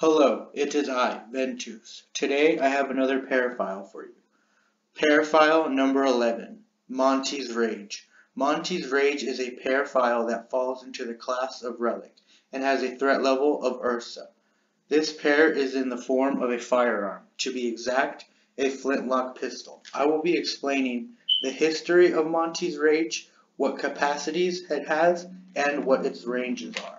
Hello, it is I, Ventus. Today I have another P.E.A.R file for you. P.E.A.R file number 11, Monti's Rage. Monti's Rage is a P.E.A.R file that falls into the class of relic and has a threat level of Ursa. This P.E.A.R is in the form of a firearm, to be exact, a flintlock pistol. I will be explaining the history of Monti's Rage, what capacities it has, and what its ranges are.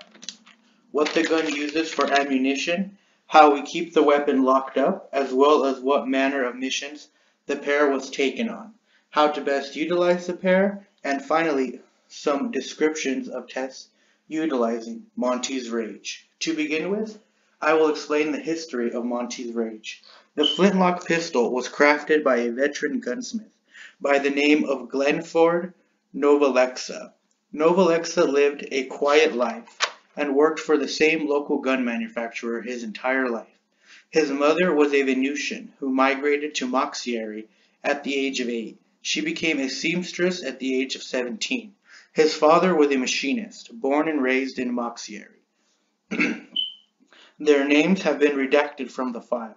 What the gun uses for ammunition, how we keep the weapon locked up, as well as what manner of missions the P.E.A.R was taken on, how to best utilize the P.E.A.R, and finally, some descriptions of tests utilizing Monti's Rage. To begin with, I will explain the history of Monti's Rage. The flintlock pistol was crafted by a veteran gunsmith by the name of Glenford Novalexa. Novalexa lived a quiet life and worked for the same local gun manufacturer his entire life. His mother was a Venusian who migrated to Monti at the age of 8. She became a seamstress at the age of 17. His father was a machinist, born and raised in Monti. Their names have been redacted from the file.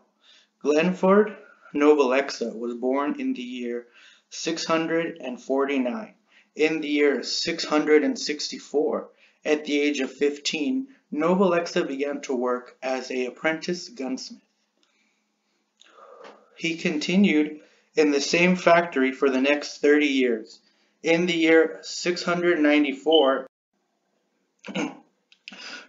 Glenford Novalexa was born in the year 649. In the year 664, at the age of 15, Novalexa began to work as an apprentice gunsmith. He continued in the same factory for the next 30 years. In the year 694,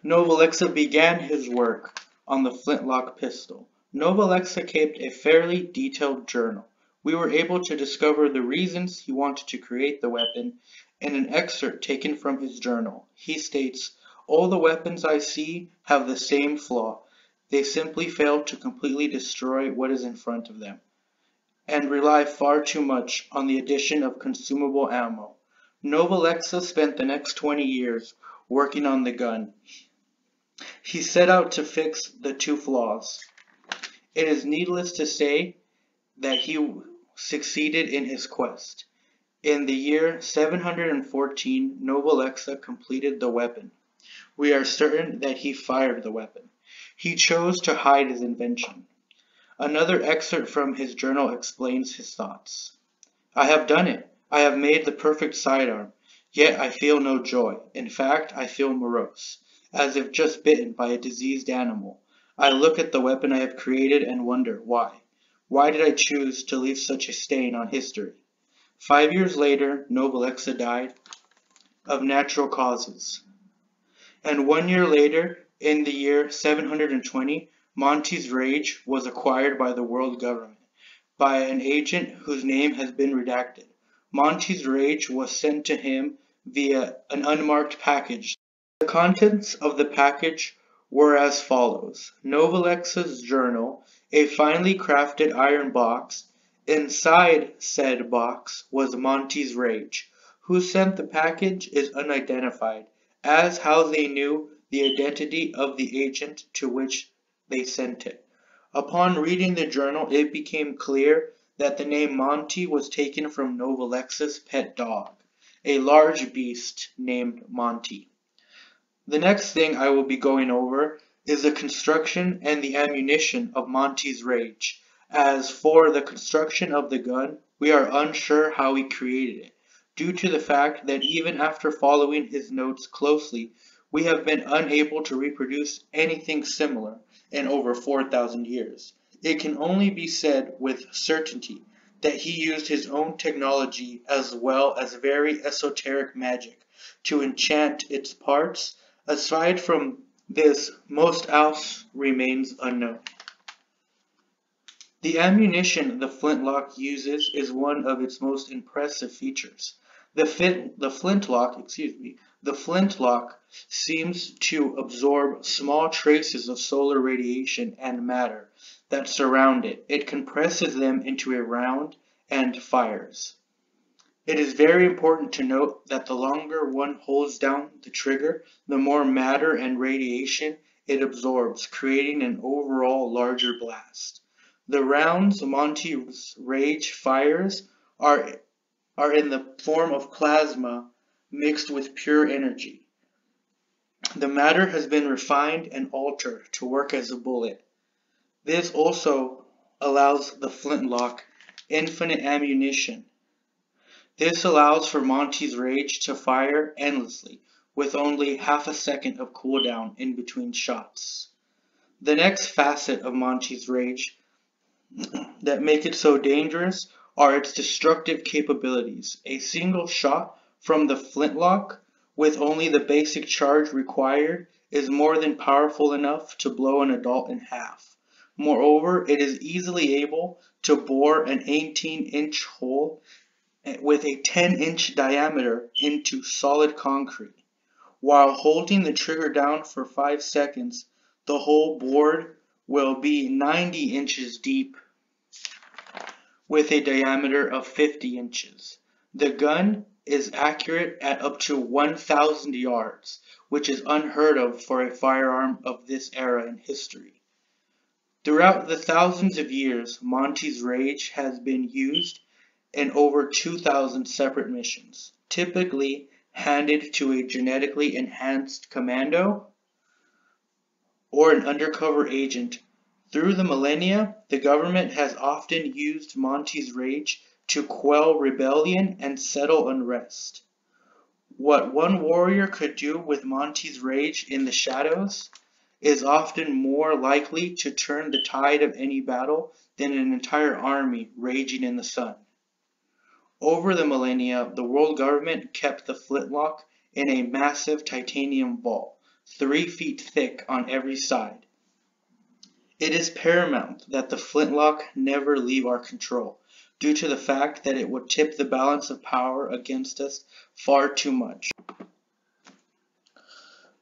Novalexa began his work on the flintlock pistol. Novalexa kept a fairly detailed journal. We were able to discover the reasons he wanted to create the weapon in an excerpt taken from his journal. He states, "All the weapons I see have the same flaw. They simply fail to completely destroy what is in front of them, and rely far too much on the addition of consumable ammo." Novalexa spent the next 20 years working on the gun. He set out to fix the two flaws. It is needless to say that he succeeded in his quest. In the year 714, Novalexa completed the weapon. We are certain that he fired the weapon. He chose to hide his invention. Another excerpt from his journal explains his thoughts. "I have done it. I have made the perfect sidearm. Yet I feel no joy. In fact, I feel morose, as if just bitten by a diseased animal. I look at the weapon I have created and wonder why. Why did I choose to leave such a stain on history?" 5 years later, Novalexa died of natural causes. And 1 year later, in the year 720, Monti's Rage was acquired by the world government, by an agent whose name has been redacted. Monti's Rage was sent to him via an unmarked package. The contents of the package were as follows: Novalexa's journal, a finely crafted iron box. Inside said box was Monti's Rage. Who sent the package is unidentified, as how they knew the identity of the agent to which they sent it. Upon reading the journal, it became clear that the name Monti was taken from Novalexa's pet dog, a large beast named Monti. The next thing I will be going over is the construction and the ammunition of Monti's Rage. As for the construction of the gun, we are unsure how he created it, due to the fact that even after following his notes closely, we have been unable to reproduce anything similar in over 4,000 years. It can only be said with certainty that he used his own technology as well as very esoteric magic to enchant its parts. Aside from this, most else remains unknown. The ammunition the flintlock uses is one of its most impressive features. The flintlock seems to absorb small traces of solar radiation and matter that surround it. It compresses them into a round and fires. It is very important to note that the longer one holds down the trigger, the more matter and radiation it absorbs, creating an overall larger blast. The rounds Monti's Rage fires are in the form of plasma mixed with pure energy. The matter has been refined and altered to work as a bullet. This also allows the flintlock infinite ammunition. This allows for Monty's rage to fire endlessly, with only half a second of cooldown in between shots. The next facet of Monty's rage that make it so dangerous are its destructive capabilities. A single shot from the flintlock, with only the basic charge required, is more than powerful enough to blow an adult in half. Moreover, it is easily able to bore an 18-inch hole with a 10-inch diameter into solid concrete. While holding the trigger down for 5 seconds, the hole bored will be 90 inches deep with a diameter of 50 inches. The gun is accurate at up to 1,000 yards, which is unheard of for a firearm of this era in history. Throughout the thousands of years, Monty's Rage has been used in over 2,000 separate missions, typically handed to a genetically enhanced commando or an undercover agent. Through the millennia, the government has often used Monty's Rage to quell rebellion and settle unrest. What one warrior could do with Monty's Rage in the shadows is often more likely to turn the tide of any battle than an entire army raging in the sun. Over the millennia, the world government kept the flintlock in a massive titanium vault, 3 feet thick on every side. It is paramount that the flintlock never leave our control, due to the fact that it would tip the balance of power against us far too much.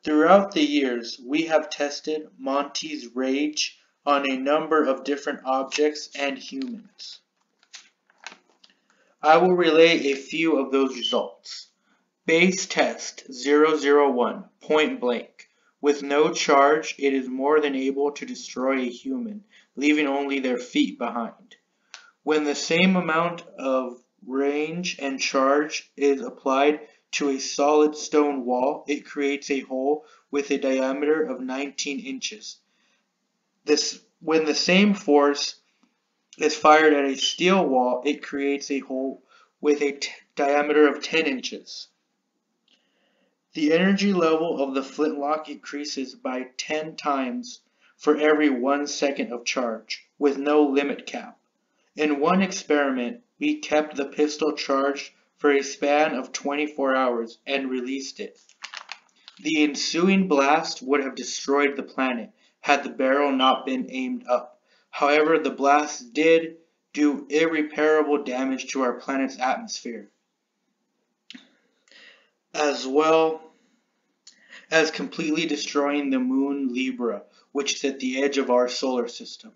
Throughout the years, we have tested Monty's Rage on a number of different objects and humans. I will relay a few of those results. Base test 001, point blank. With no charge, it is more than able to destroy a human, leaving only their feet behind. When the same amount of range and charge is applied to a solid stone wall, it creates a hole with a diameter of 19 inches. When the same force is fired at a steel wall, it creates a hole with a diameter of 10 inches. The energy level of the flintlock increases by 10 times for every 1 second of charge, with no limit cap. In one experiment, we kept the pistol charged for a span of 24 hours and released it. The ensuing blast would have destroyed the planet had the barrel not been aimed up. However, the blast did do irreparable damage to our planet's atmosphere, as well as completely destroying the moon Libra, which is at the edge of our solar system.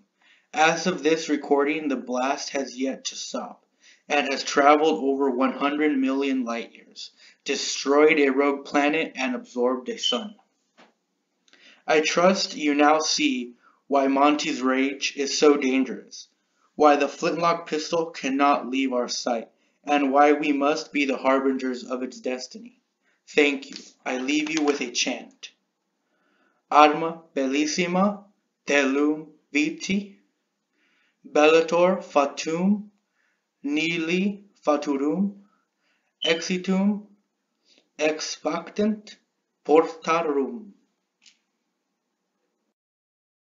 As of this recording, the blast has yet to stop, and has traveled over 100 million light years, destroyed a rogue planet, and absorbed a sun. I trust you now see why Monty's Rage is so dangerous, why the flintlock pistol cannot leave our sight, and why we must be the harbingers of its destiny. Thank you. I leave you with a chant. Arma bellissima, telum viti, bellator fatum, nihili faturum, exitum expectant portarum.